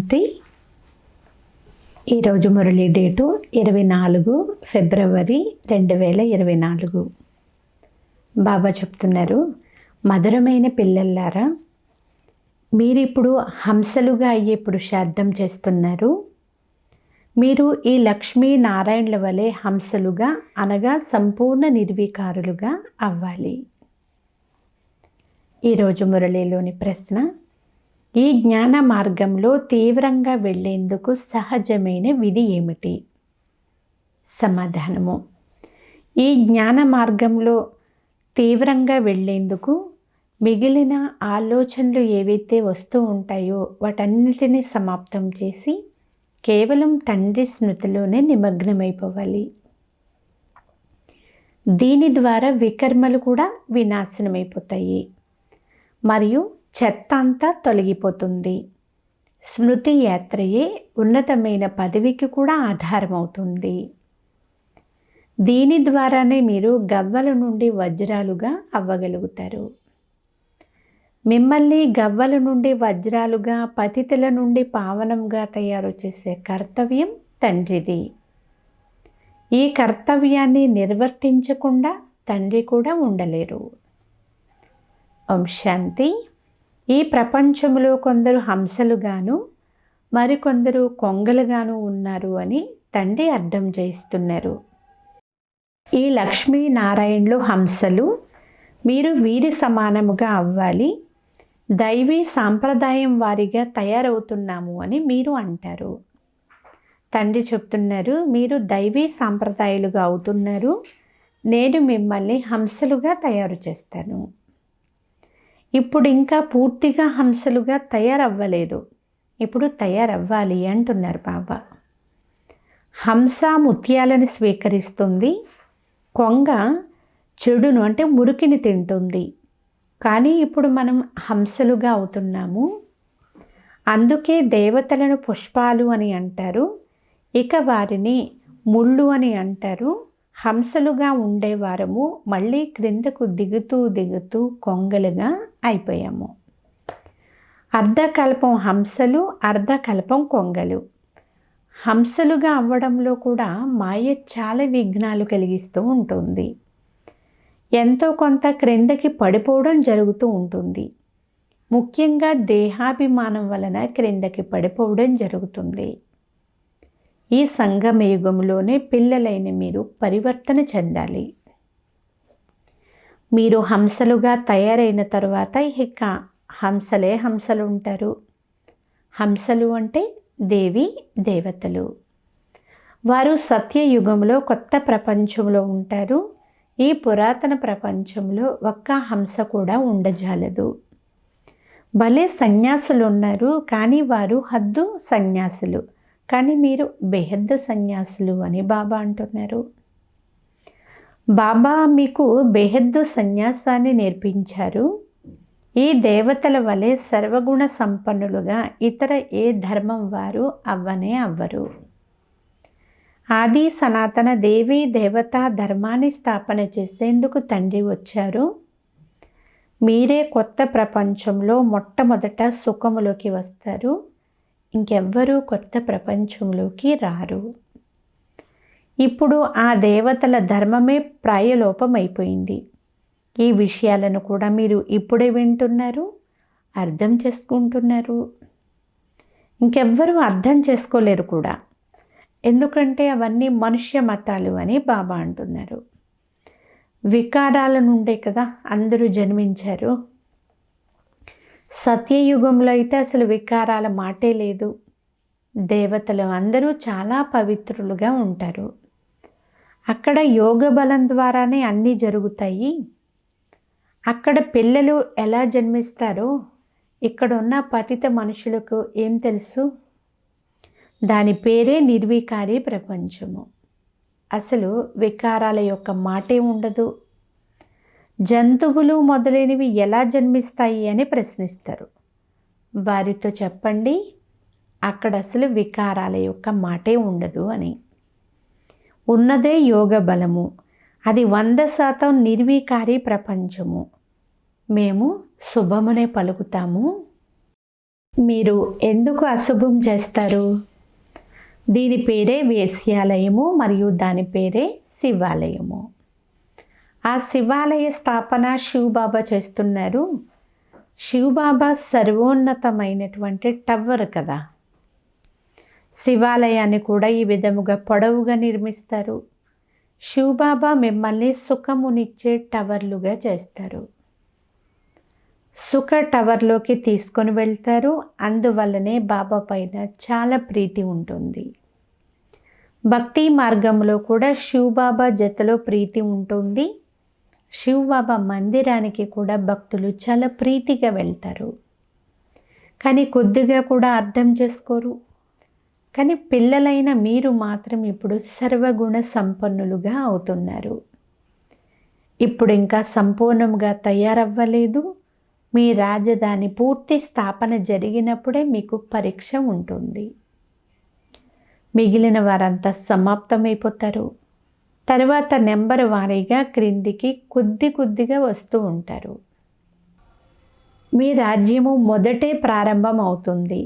శాంతి. ఈరోజు మురళి డేటు 24 ఫిబ్రవరి 2024. బాబా చెప్తున్నారు, మధురమైన పిల్లల్లారా, మీరిప్పుడు హంసలుగా అయ్యే పురుషార్థం చేస్తున్నారు. మీరు ఈ లక్ష్మీ నారాయణుల వలె హంసలుగా అనగా సంపూర్ణ నిర్వికారులుగా అవ్వాలి. ఈరోజు మురళిలోని ప్రశ్న, ఈ జ్ఞాన మార్గంలో తీవ్రంగా వెళ్ళేందుకు సహజమైన విధి ఏమిటి? సమాధానము, ఈ జ్ఞాన మార్గంలో తీవ్రంగా వెళ్ళేందుకు మిగిలిన ఆలోచనలు ఏవైతే వస్తూ ఉంటాయో వాటన్నిటినీ సమాప్తం చేసి కేవలం తండ్రి స్మృతిలోనే నిమగ్నమైపోవాలి. దీని ద్వారా వికర్మలు కూడా వినాశనమైపోతాయి మరియు చెత్త అంతా తొలగిపోతుంది. స్మృతి యాత్రయే ఉన్నతమైన పదవికి కూడా ఆధారమవుతుంది. దీని ద్వారానే మీరు గవ్వల నుండి వజ్రాలుగా అవ్వగలుగుతారు. మిమ్మల్ని గవ్వల నుండి వజ్రాలుగా, పతితుల నుండి పావనంగా తయారు చేసే కర్తవ్యం తండ్రిది. ఈ కర్తవ్యాన్ని నిర్వర్తించకుండా తండ్రి కూడా ఉండలేరు. ఓం శాంతి. ఈ ప్రపంచంలో కొందరు హంసలుగాను మరికొందరు కొంగలుగాను ఉన్నారు అని తండ్రి అర్థం చేస్తున్నారు. ఈ లక్ష్మీ నారాయణులు హంసలు, మీరు వీరి సమానముగా అవ్వాలి. దైవీ సాంప్రదాయం వారిగా తయారవుతున్నాము అని మీరు అంటారు. తండ్రి చెప్తున్నారు, మీరు దైవీ సాంప్రదాయాలుగా అవుతున్నారు. నేను మిమ్మల్ని హంసలుగా తయారు చేస్తాను. ఇప్పుడు ఇంకా పూర్తిగా హంసలుగా తయారవ్వలేదు, ఇప్పుడు తయారవ్వాలి అంటున్నారు బాబా. హంస ముత్యాలను స్వీకరిస్తుంది, కొంగ చెడును అంటే మురికిని తింటుంది. కానీ ఇప్పుడు మనం హంసలుగా అవుతున్నాము. అందుకే దేవతలను పుష్పాలు అని అంటారు, ఇక వారిని ముళ్ళు అని అంటారు. హంసలుగా ఉండేవారము మళ్ళీ క్రిందకు దిగుతూ కొంగలుగా అయిపోయాము. అర్ధకల్పం హంసలు, అర్ధకల్పం కొంగలు. హంసలుగా అవ్వడంలో కూడా మాయ చాలా విఘ్నాలు కలిగిస్తూ ఉంటుంది. ఎంతో కొంత క్రిందకి పడిపోవడం జరుగుతూ ఉంటుంది. ముఖ్యంగా దేహాభిమానం వలన క్రిందకి పడిపోవడం జరుగుతుంది. ఈ సంగమ యుగంలోనే పిల్లలైన మీరు పరివర్తన చెందాలి. మీరు హంసలుగా తయారైన తర్వాత ఇక హంసలే హంసలు ఉంటారు. హంసలు అంటే దేవి దేవతలు. వారు సత్యయుగంలో కొత్త ప్రపంచంలో ఉంటారు. ఈ పురాతన ప్రపంచంలో ఒక్క హంస కూడా ఉండజాలదు. భలే సన్యాసులు ఉన్నారు, కానీ వారు హద్దు సన్యాసులు, కానీ మీరు బేహద్దు సన్యాసులు అని బాబా అంటున్నారు. బాబా మీకు బేహద్దు సన్యాసాన్ని నేర్పించారు. ఈ దేవతల వలె సర్వగుణ సంపన్నులుగా ఇతర ఏ ధర్మం వారు అవ్వనే అవ్వరు. ఆది సనాతన దేవీ దేవతా ధర్మాన్ని స్థాపన చేసేందుకు తండ్రి వచ్చారు. మీరే కొత్త ప్రపంచంలో మొట్టమొదట సుఖములోకి వస్తారు. ఇంకెవ్వరూ కొత్త ప్రపంచంలోకి రారు. ఇప్పుడు ఆ దేవతల ధర్మమే ప్రాయలోపమైపోయింది. ఈ విషయాలను కూడా మీరు ఇప్పుడే వింటున్నారు, అర్థం చేసుకుంటున్నారు. ఇంకెవ్వరూ అర్థం చేసుకోలేరు కూడా, ఎందుకంటే అవన్నీ మనుష్య మతాలు అని బాబా అంటున్నారు. వికారాల నుండే కదా అందరూ జన్మించారు. సత్యయుగంలో అయితే అసలు వికారాల మాటే లేదు. దేవతలు అందరూ చాలా పవిత్రులుగా ఉంటారు. అక్కడ యోగ బలం ద్వారానే అన్నీ జరుగుతాయి. అక్కడ పిల్లలు ఎలా జన్మిస్తారో ఇక్కడ ఉన్న పతిత మనుషులకు ఏం తెలుసు? దాని పేరే నిర్వికారి ప్రపంచము. అసలు వికారాల యొక్క మాటే ఉండదు. జంతువులు మొదలైనవి ఎలా జన్మిస్తాయి అని ప్రశ్నిస్తారు. వారితో చెప్పండి, అక్కడ అసలు వికారాల యొక్క మాటే ఉండదు అని. ఉన్నదే యోగ బలము, అది 100% నిర్వికారి ప్రపంచము. మేము శుభమునే పలుకుతాము. మీరు ఎందుకు అశుభం చేస్తారు? దీని పేరే వేశ్యాలయము మరియు దాని పేరే శివాలయము. ఆ శివాలయ స్థాపన శివబాబా చేస్తున్నారు. శివబాబా సర్వోన్నతమైనటువంటి టవర్ కదా. శివాలయాన్ని కూడా ఈ విధముగా పొడవుగా నిర్మిస్తారు. శివబాబా మిమ్మల్ని సుఖమునిచ్చే టవర్లుగా చేస్తారు. సుఖ టవర్లోకి తీసుకొని వెళ్తారు. అందువల్లనే బాబా పైన చాలా ప్రీతి ఉంటుంది. భక్తి మార్గంలో కూడా శివబాబా జతలో ప్రీతి ఉంటుంది. శివబాబా మందిరానికి కూడా భక్తులు చాలా ప్రీతిగా వెళ్తారు. కానీ కొద్దిగా కూడా అర్థం చేసుకోరు. కానీ పిల్లలైన మీరు మాత్రం ఇప్పుడు సర్వగుణ సంపన్నులుగా అవుతున్నారు. ఇప్పుడు ఇంకా సంపూర్ణంగా తయారవ్వలేదు. మీ రాజధాని పూర్తి స్థాపన జరిగినప్పుడే మీకు పరీక్ష ఉంటుంది. మిగిలిన వారంతా సమాప్తమైపోతారు. తర్వాత నెంబర్ వారీగా క్రిందికి కొద్దిగా వస్తూ ఉంటారు. మీ రాజ్యము మొదటే ప్రారంభం అవుతుంది.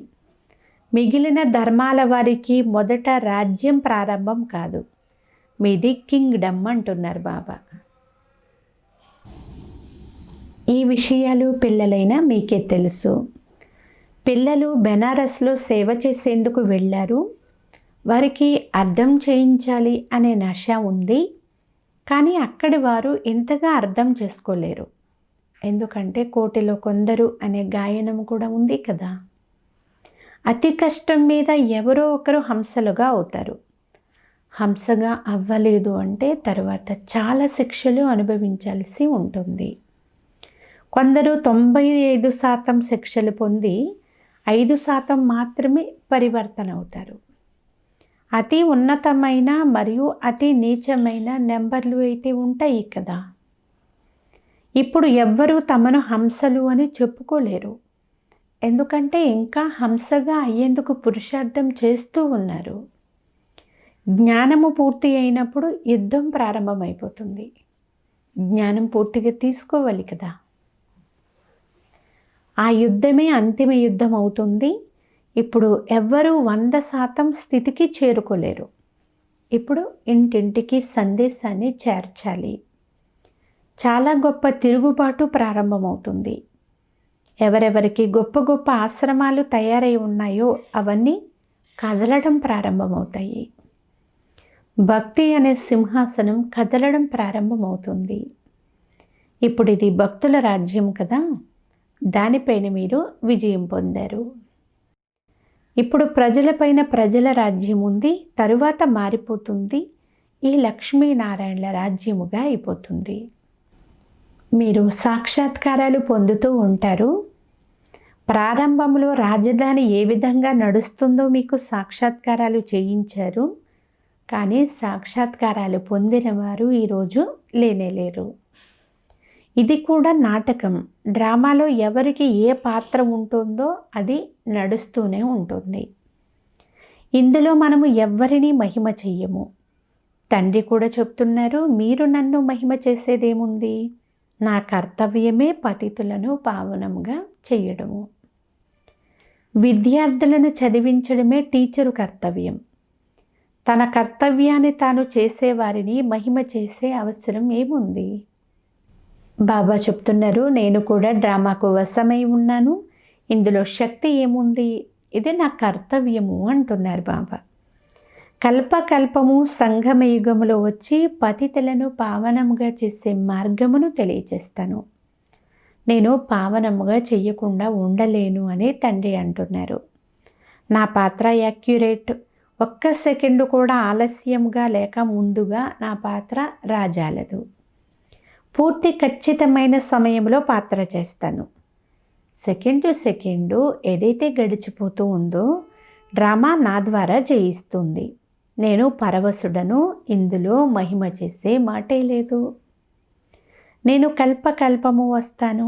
మిగిలిన ధర్మాల వారికి మొదట రాజ్యం ప్రారంభం కాదు, మీది కింగ్డమ్ అంటున్నారు బాబా. ఈ విషయాలు పిల్లలైనా మీకే తెలుసు. పిల్లలు బెనారస్లో సేవ చేసేందుకు వెళ్ళారు. వారికి అర్థం చేయించాలి అనే నష ఉంది. కానీ అక్కడి వారు ఎంతగా అర్థం చేసుకోలేరు. ఎందుకంటే కోటిలో కొందరు అనే గాయనం కూడా ఉంది కదా. అతి కష్టం మీద ఎవరో ఒకరు హంసలుగా అవుతారు. హంసగా అవ్వలేదు అంటే తర్వాత చాలా శిక్షలు అనుభవించాల్సి ఉంటుంది. కొందరు 95% శిక్షలు పొంది 5% మాత్రమే పరివర్తన అవుతారు. అతి ఉన్నతమైన మరియు అతి నీచమైన నెంబర్లు అయితే ఉంటాయి కదా. ఇప్పుడు ఎవ్వరూ తమను హంసలు అని చెప్పుకోలేరు. ఎందుకంటే ఇంకా హంసగా అయ్యేందుకు పురుషార్థం చేస్తూ ఉన్నారు. జ్ఞానము పూర్తి అయినప్పుడు యుద్ధం ప్రారంభమైపోతుంది. జ్ఞానం పూర్తిగా తీసుకోవాలి కదా. ఆ యుద్ధమే అంతిమ యుద్ధం అవుతుంది. ఇప్పుడు ఎవ్వరూ 100% స్థితికి చేరుకోలేరు. ఇప్పుడు ఇంటింటికి సందేశాన్ని చేర్చాలి. చాలా గొప్ప తిరుగుబాటు ప్రారంభమవుతుంది. ఎవరెవరికి గొప్ప గొప్ప ఆశ్రమాలు తయారై ఉన్నాయో అవన్నీ కదలడం ప్రారంభమవుతాయి. భక్తి అనే సింహాసనం కదలడం ప్రారంభమవుతుంది. ఇప్పుడు ఇది భక్తుల రాజ్యం కదా. దానిపైన మీరు విజయం పొందారు. ఇప్పుడు ప్రజలపైన ప్రజల రాజ్యం ఉంది. తరువాత మారిపోతుంది. ఈ లక్ష్మీనారాయణల రాజ్యముగా అయిపోతుంది. మీరు సాక్షాత్కారాలు పొందుతూ ఉంటారు. ప్రారంభంలో రాజధాని ఏ విధంగా నడుస్తుందో మీకు సాక్షాత్కారాలు చేయించారు. కానీ సాక్షాత్కారాలు పొందిన వారు ఈరోజు లేనేలేరు. ఇది కూడా నాటకం. డ్రామాలో ఎవరికి ఏ పాత్ర ఉంటుందో అది నడుస్తూనే ఉంటుంది. ఇందులో మనము ఎవ్వరినీ మహిమ చెయ్యము. తండ్రి కూడా చెప్తున్నారు, మీరు నన్ను మహిమ చేసేదేముంది? నా కర్తవ్యమే పతితులను పావనంగా చేయడము. విద్యార్థులను చదివించడమే టీచరు కర్తవ్యం. తన కర్తవ్యాన్ని తాను చేసేవారిని మహిమ చేసే అవసరం ఏముంది? బాబా చెప్తున్నారు, నేను కూడా డ్రామాకు వశమై ఉన్నాను. ఇందులో శక్తి ఏముంది? ఇది నా కర్తవ్యము అంటున్నారు బాబా. కల్పకల్పము సంగమయుగములో వచ్చి పతితులను పావనముగా చేసే మార్గమును తెలియచేస్తాను. నేను పావనముగా చెయ్యకుండా ఉండలేను అని తండ్రి అంటున్నారు. నా పాత్ర యాక్యురేట్. 1 సెకండు కూడా ఆలస్యంగా లేక ముందుగా నా పాత్ర రాజాలదు. పూర్తి ఖచ్చితమైన సమయంలో పాత్ర చేస్తాను. సెకండు ఏదైతే గడిచిపోతూ ఉందో డ్రామా నా ద్వారా జయిస్తుంది. నేను పరవశుడను. ఇందులో మహిమ చేసే మాటే లేదు. నేను కల్పకల్పము వస్తాను.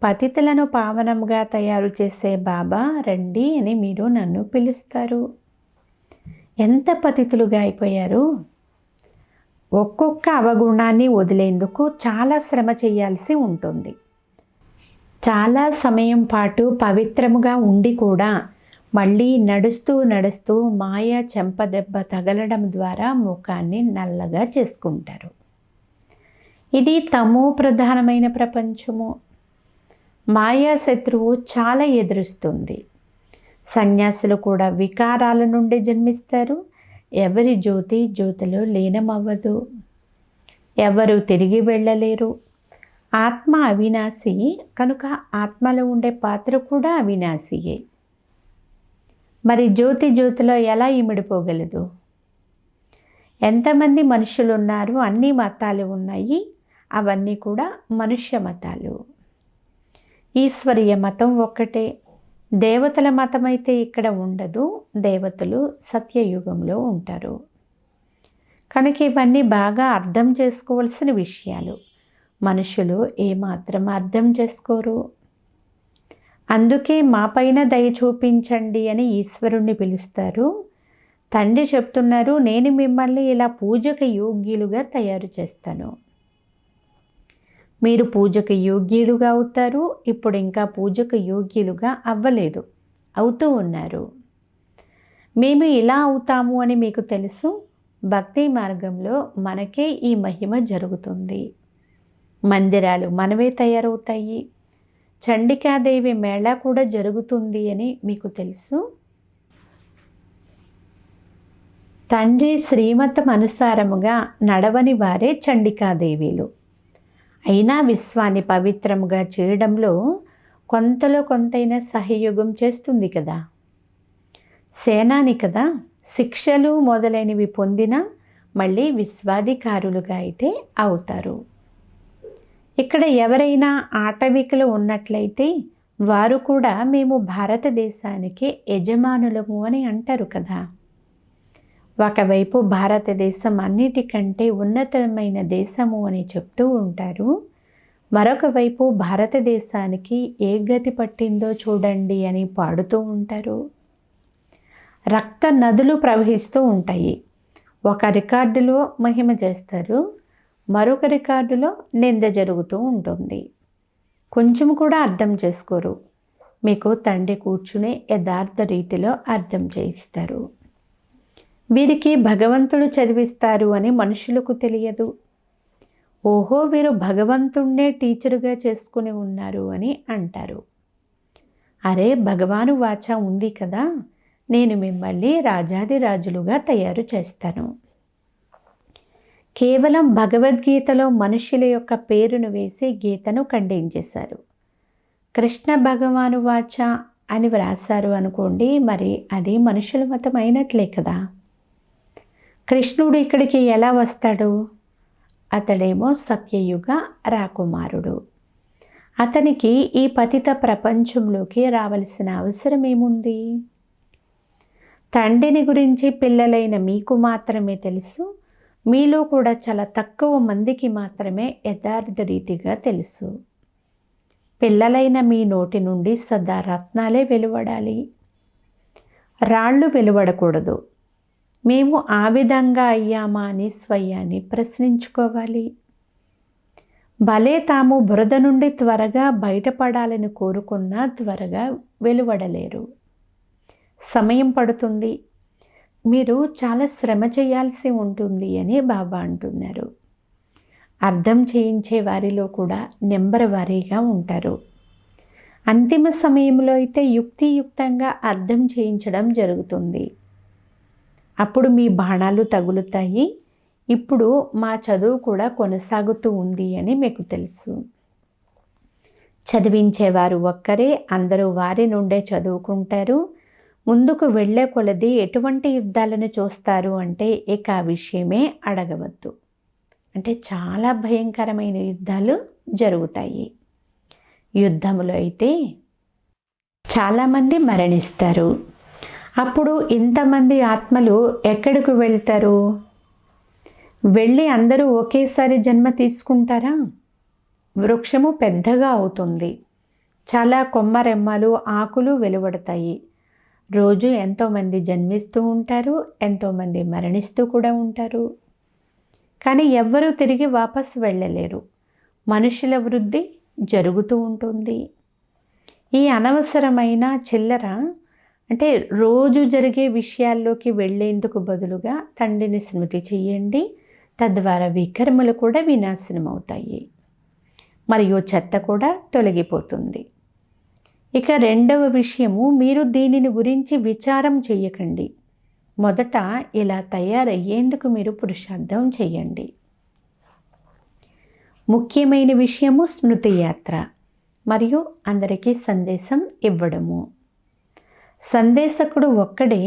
పతితులను పావనంగా తయారు చేసే బాబా రండి అని మీరు నన్ను పిలుస్తారు. ఎంత పతితులుగా అయిపోయారు. ఒక్కొక్క అవగుణాన్ని వదిలేందుకు చాలా శ్రమ చేయాల్సి ఉంటుంది. చాలా సమయం పాటు పవిత్రముగా ఉండి కూడా మళ్ళీ నడుస్తూ నడుస్తూ మాయ చెంపదెబ్బ తగలడం ద్వారా ముఖాన్ని నల్లగా చేసుకుంటారు. ఇది తమో ప్రధానమైన ప్రపంచము. మాయా శత్రువు చాలా ఎదురుస్తుంది. సన్యాసులు కూడా వికారాల నుండి జన్మిస్తారు. ఎవరి జ్యోతిలో లీనమవ్వదు. ఎవరు తిరిగి వెళ్ళలేరు. ఆత్మ అవినాశి కనుక ఆత్మలో ఉండే పాత్ర కూడా అవినాశియే. మరి జ్యోతిలో ఎలా ఇమిడిపోగలదు? ఎంతమంది మనుషులు ఉన్నారు? అన్ని మతాలు ఉన్నాయి. అవన్నీ కూడా మనుష్య మతాలు. ఈశ్వరీయ మతం ఒక్కటే. దేవతల మతం అయితే ఇక్కడ ఉండదు. దేవతలు సత్యయుగంలో ఉంటారు. కనుక ఇవన్నీ బాగా అర్థం చేసుకోవాల్సిన విషయాలు. మనుషులు ఏమాత్రం అర్థం చేసుకోరు. అందుకే మా పైన దయ చూపించండి అని ఈశ్వరుణ్ణి పిలుస్తారు. తండ్రి చెప్తున్నారు, నేను మిమ్మల్ని ఇలా పూజకు యోగ్యులుగా తయారు చేస్తాను. మీరు పూజకు యోగ్యులుగా అవుతారు. ఇప్పుడు ఇంకా పూజకు యోగ్యులుగా అవ్వలేదు, అవుతూ ఉన్నారు. మేము ఇలా అవుతాము అని మీకు తెలుసు. భక్తి మార్గంలో మనకే ఈ మహిమ జరుగుతుంది. మందిరాలు మనవే తయారవుతాయి. చండికాదేవి మేళా కూడా జరుగుతుంది అని మీకు తెలుసు. తండ్రి శ్రీమతం అనుసారముగా నడవని వారే చండికాదేవిలు. అయినా విశ్వాన్ని పవిత్రముగా చేయడంలో కొంతలో కొంతైనా సహయోగం చేస్తుంది కదా. సేనాని కదా. శిక్షలు మొదలైనవి పొందిన మళ్ళీ విశ్వాధికారులుగా అయితే అవుతారు. ఇక్కడ ఎవరైనా ఆటవికులు ఉన్నట్లయితే వారు కూడా మేము భారతదేశానికి యజమానులము అని అంటారు కదా. ఒకవైపు భారతదేశం అన్నిటికంటే ఉన్నతమైన దేశము అని చెప్తూ ఉంటారు. మరొక వైపు భారతదేశానికి ఏ గతి పట్టిందో చూడండి అని పాడుతూ ఉంటారు. రక్త నదులు ప్రవహిస్తూ ఉంటాయి. ఒక రికార్డులో మహిమ చేస్తారు, మరొక రికార్డులో నింద జరుగుతూ ఉంటుంది. కొంచెం కూడా అర్థం చేసుకోరు. మీకు తండ్రి కూర్చునే యథార్థ రీతిలో అర్థం చేయిస్తారు. వీరికి భగవంతుడు చదివిస్తారు అని మనుషులకు తెలియదు. ఓహో, వీరు భగవంతుణ్ణే టీచరుగా చేసుకుని ఉన్నారు అని అంటారు. అరే, భగవాను వాచ ఉంది కదా, నేను మిమ్మల్ని రాజాదిరాజులుగా తయారు చేస్తాను. కేవలం భగవద్గీతలో మనుషుల యొక్క పేరును వేసి గీతను ఖండించేశారు. కృష్ణ భగవాను వాచ అని వ్రాసారు అనుకోండి, మరి అది మనుషుల మతం అయినట్లే కదా. కృష్ణుడు ఇక్కడికి ఎలా వస్తాడు? అతడేమో సత్యయుగ రాకుమారుడు. అతనికి ఈ పతిత ప్రపంచంలోకి రావలసిన అవసరం ఏముంది? తండ్రిని గురించి పిల్లలైన మీకు మాత్రమే తెలుసు. మీలో కూడా చాలా తక్కువ మందికి మాత్రమే యథార్థ రీతిగా తెలుసు. పిల్లలైన మీ నోటి నుండి సదా రత్నాలే వెలువడాలి, రాళ్ళు వెలువడకూడదు. మేము ఆ విధంగా అయ్యామా అని స్వయాన్ని ప్రశ్నించుకోవాలి. భలే తాము బురద నుండి త్వరగా బయటపడాలని కోరుకున్నా త్వరగా వెలువడలేరు. సమయం పడుతుంది. మీరు చాలా శ్రమ చేయాల్సి ఉంటుంది అని బాబా అంటున్నారు. అర్థం చేయించే వారిలో కూడా నెంబర్ వారీగా ఉంటారు. అంతిమ సమయంలో అయితే యుక్తియుక్తంగా అర్థం చేయించడం జరుగుతుంది. అప్పుడు మీ బాణాలు తగులుతాయి. ఇప్పుడు మా చదువు కూడా కొనసాగుతూ ఉంది అని మీకు తెలుసు. చదివించేవారు ఒక్కరే, అందరూ వారి నుండే చదువుకుంటారు. ముందుకు వెళ్ళే కొలది ఎటువంటి యుద్ధాలను చూస్తారు అంటే ఇక ఆ విషయమే అడగవద్దు. అంటే చాలా భయంకరమైన యుద్ధాలు జరుగుతాయి. యుద్ధములో అయితే చాలామంది మరణిస్తారు. అప్పుడు ఇంతమంది ఆత్మలు ఎక్కడికి వెళ్తారు? వెళ్ళి అందరూ ఒకేసారి జన్మ తీసుకుంటారా? వృక్షము పెద్దగా అవుతుంది. చాలా కొమ్మరెమ్మలు, ఆకులు వెలువడతాయి. రోజు ఎంతోమంది జన్మిస్తూ ఉంటారు, ఎంతోమంది మరణిస్తూ కూడా ఉంటారు. కానీ ఎవ్వరూ తిరిగి వాపసు వెళ్ళలేరు. మనుషుల వృద్ధి జరుగుతూ ఉంటుంది. ఈ అనవసరమైన చిల్లర అంటే రోజు జరిగే విషయాల్లోకి వెళ్ళేందుకు బదులుగా తండ్రిని స్మృతి చేయండి. తద్వారా వికర్మలు కూడా వినాశనం అవుతాయి మరియు చెత్త కూడా తొలగిపోతుంది. ఇక రెండవ విషయము, మీరు దీనిని గురించి విచారం చేయకండి. మొదట ఇలా తయారయ్యేందుకు మీరు పురుషార్థం చేయండి. ముఖ్యమైన విషయము స్మృతి యాత్ర మరియు అందరికీ సందేశం ఇవ్వడము. సందేశకుడు ఒక్కడే.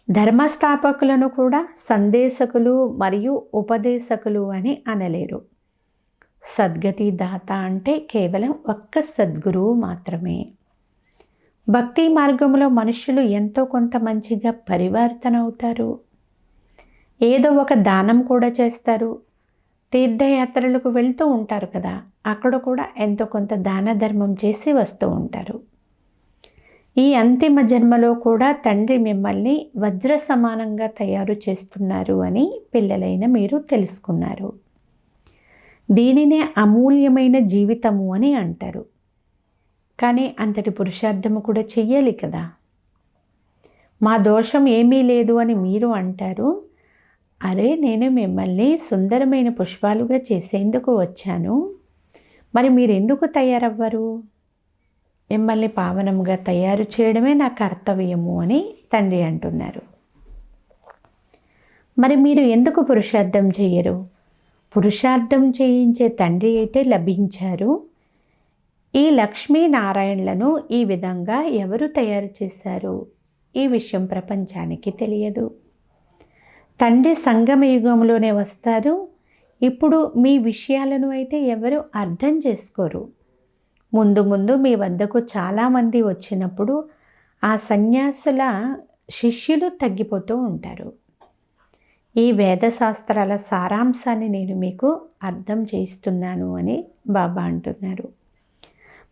ధర్మస్థాపకులను కూడా సందేశకులు మరియు ఉపదేశకులు అని అనలేరు. సద్గతి దాత అంటే కేవలం ఒక్క సద్గురువు మాత్రమే. భక్తి మార్గంలో మనుషులు ఎంతో కొంత మంచిగా పరివర్తన అవుతారు. ఏదో ఒక దానం కూడా చేస్తారు. తీర్థయాత్రలకు వెళ్తూ ఉంటారు కదా, అక్కడ కూడా ఎంతో కొంత దాన ధర్మం చేసి వస్తూ ఉంటారు. ఈ అంతిమ జన్మలో కూడా తండ్రి మిమ్మల్ని వజ్ర సమానంగా తయారు చేస్తున్నారు అని పిల్లలైన మీరు తెలుసుకున్నారు. దీనినే అమూల్యమైన జీవితము అని అంటారు. కానీ అంతటి పురుషార్థము కూడా చెయ్యాలి కదా. మా దోషం ఏమీ లేదు అని మీరు అంటారు. అరే, నేను మిమ్మల్ని సుందరమైన పుష్పాలుగా చేసేందుకు వచ్చాను, మరి మీరు ఎందుకు తయారవ్వరు? మిమ్మల్ని పావనంగా తయారు చేయడమే నా కర్తవ్యము అని తండ్రి అంటున్నారు. మరి మీరు ఎందుకు పురుషార్థం చేయరు? పురుషార్థం చేయించే తండ్రి అయితే లభించారు. ఈ లక్ష్మీనారాయణలను ఈ విధంగా ఎవరు తయారు చేశారు? ఈ విషయం ప్రపంచానికి తెలియదు. తండ్రి సంగమ యుగంలోనే వస్తారు. ఇప్పుడు మీ విషయాలను అయితే ఎవరు అర్థం చేసుకోరు. ముందు ముందు మీ వద్దకు చాలామంది వచ్చినప్పుడు ఆ సన్యాసుల శిష్యులు తగ్గిపోతూ ఉంటారు. ఈ వేదశాస్త్రాల సారాంశాన్ని నేను మీకు అర్థం చేస్తున్నాను అని బాబా అంటున్నారు.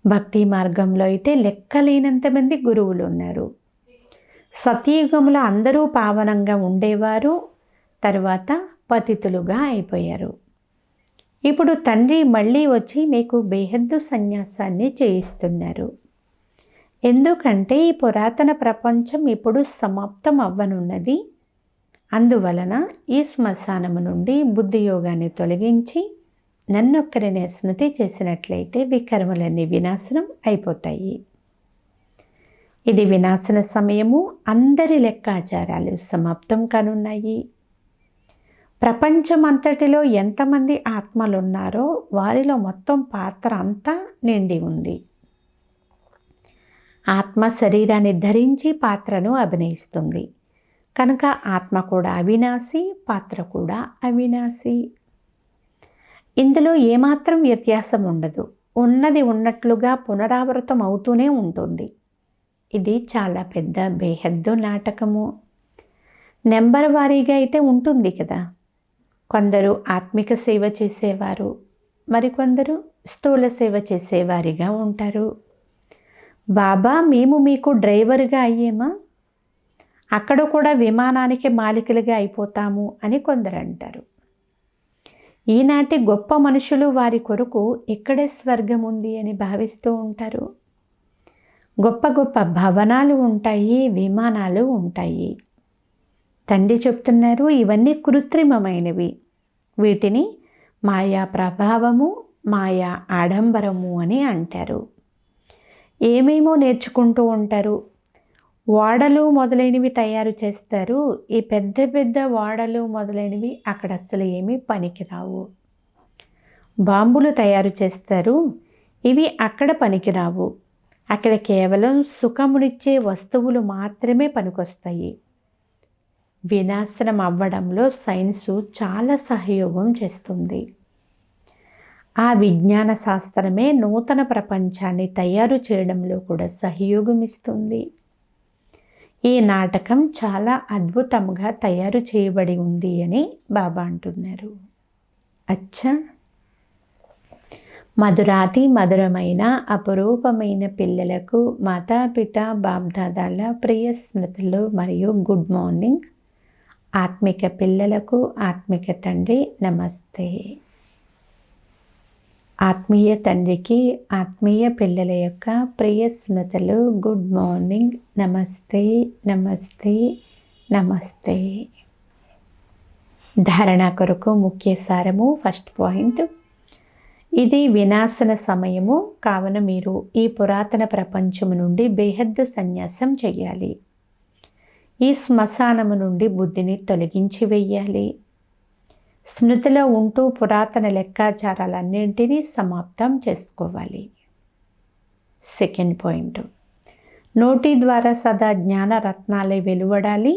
భక్తి మార్గంలో అయితే లెక్కలేనంత మంది గురువులు ఉన్నారు. సతయుగంలో అందరూ పావనంగా ఉండేవారు, తర్వాత పతితులుగా అయిపోయారు. ఇప్పుడు తండ్రి మళ్ళీ వచ్చి మీకు బేహద్దు సన్యాసాన్ని చేయిస్తున్నారు. ఎందుకంటే ఈ పురాతన ప్రపంచం ఇప్పుడు సమాప్తం అవ్వనున్నది. అందువలన ఈ శ్మశానము నుండి బుద్ధి యోగాన్ని తొలగించి నన్నొక్కరినే స్మృతి చేసినట్లయితే వికర్మలన్నీ వినాశనం అయిపోతాయి. ఇది వినాశన సమయము. అందరి లెక్కాచారాలు సమాప్తం కానున్నాయి. ప్రపంచమంతటిలో ఎంతమంది ఆత్మలున్నారో వారిలో మొత్తం పాత్ర అంతా నిండి ఉంది. ఆత్మ శరీరాన్ని ధరించి పాత్రను అభినయిస్తుంది. కనుక ఆత్మ కూడా అవినాశి, పాత్ర కూడా అవినాశి. ఇందులో ఏమాత్రం వ్యత్యాసం ఉండదు. ఉన్నది ఉన్నట్లుగా పునరావృతం అవుతూనే ఉంటుంది. ఇది చాలా పెద్ద బేహద్దు నాటకము. నెంబర్ వారీగా అయితే ఉంటుంది కదా. కొందరు ఆత్మిక సేవ చేసేవారు, మరికొందరు స్థూల సేవ చేసేవారిగా ఉంటారు. బాబా, మేము మీకు డ్రైవర్గా అయ్యేమా? అక్కడ కూడా విమానానికి మాలికలుగా అయిపోతాము అని కొందరు అంటారు. ఈనాటి గొప్ప మనుషులు వారి కొరకు ఇక్కడే స్వర్గం ఉంది అని భావిస్తూ ఉంటారు. గొప్ప గొప్ప భవనాలు ఉంటాయి, విమానాలు ఉంటాయి. తండ్రి చెప్తున్నారు, ఇవన్నీ కృత్రిమమైనవి. వీటిని మాయా ప్రభావము, మాయా ఆడంబరము అని అంటారు. ఏమేమో నేర్చుకుంటూ ఉంటారు. ఓడలు మొదలైనవి తయారు చేస్తారు. ఈ పెద్ద పెద్ద ఓడలు మొదలైనవి అక్కడ అసలు ఏమీ పనికిరావు. బాంబులు తయారు చేస్తారు. ఇవి అక్కడ పనికిరావు. అక్కడ కేవలం సుఖమునిచ్చే వస్తువులు మాత్రమే పనికొస్తాయి. వినాశనం అవ్వడంలో సైన్సు చాలా సహయోగం చేస్తుంది. ఆ విజ్ఞాన శాస్త్రమే నూతన ప్రపంచాన్ని తయారు చేయడంలో కూడా సహయోగం ఇస్తుంది. ఈ నాటకం చాలా అద్భుతంగా తయారు చేయబడి ఉంది అని బాబా అంటున్నారు. అచ్చా, మధురాతి మధురమైన అపురూపమైన పిల్లలకు మాతాపిత బాబ్దాదాల ప్రియ స్మృతులు మరియు గుడ్ మార్నింగ్. ఆత్మిక పిల్లలకు ఆత్మిక తండ్రి నమస్తే. ఆత్మీయ తండ్రికి ఆత్మీయ పిల్లల యొక్క ప్రియ స్మృతులు. Good morning. నమస్తే, నమస్తే, నమస్తే. ధారణ కొరకు ముఖ్య సారము. ఫస్ట్ పాయింట్, ఇది వినాశన సమయము కావున మీరు ఈ పురాతన ప్రపంచము నుండి బేహద్దు సన్యాసం చెయ్యాలి. ఈ శ్మశానము నుండి బుద్ధిని తొలగించి వెయ్యాలి. స్మృతిలో ఉంటూ పురాతన లెక్కాచారాలన్నింటినీ సమాప్తం చేసుకోవాలి. సెకండ్ పాయింట్, నోటి ద్వారా సదా జ్ఞాన రత్నాలే వెలువడాలి.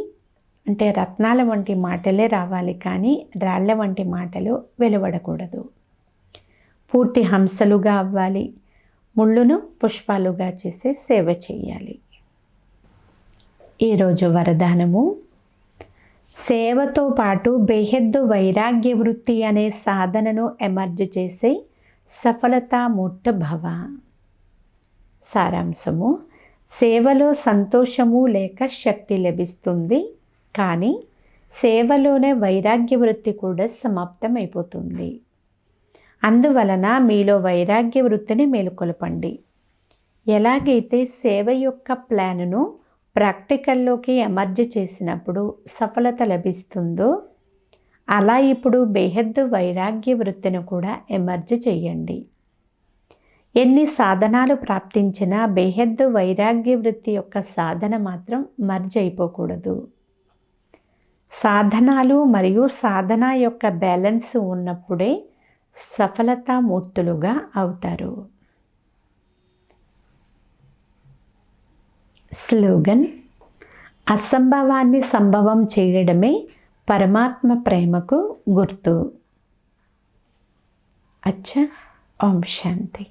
అంటే రత్నాల వంటి మాటలే రావాలి, కానీ రాళ్ల వంటి మాటలు వెలువడకూడదు. పూర్తి హంసలుగా అవ్వాలి. ముళ్ళును పుష్పాలుగా చేసే సేవ చేయాలి. ఈరోజు వరదానము, సేవతో పాటు బేహద్దు వైరాగ్య వృత్తి అనే సాధనను ఎమర్జ్ చేసే సఫలతామూర్త భవ. సారాంశము, సేవలో సంతోషము లేక శక్తి లభిస్తుంది, కానీ సేవలోనే వైరాగ్య వృత్తి కూడా సమాప్తమైపోతుంది. అందువలన మీలో వైరాగ్య వృత్తిని మేలుకొల్పండి. ఎలాగైతే సేవ యొక్క ప్లానును ప్రాక్టికల్లోకి ఎమర్జ్ చేసినప్పుడు సఫలత లభిస్తుందో, అలా ఇప్పుడు బేహద్దు వైరాగ్య వృత్తిని కూడా ఎమర్జ్ చేయండి. ఎన్ని సాధనాలు ప్రాప్తించినా బేహద్దు వైరాగ్య వృత్తి యొక్క సాధన మాత్రం మర్జ్ అయిపోకూడదు. సాధనాలు మరియు సాధన యొక్క బ్యాలెన్స్ ఉన్నప్పుడే సఫలతామూర్తులుగా అవుతారు. స్లోగన్, అసంభవాన్ని సంభవం చేయడమే పరమాత్మ ప్రేమకు గుర్తు. అచ్చా. ఓం శాంతి.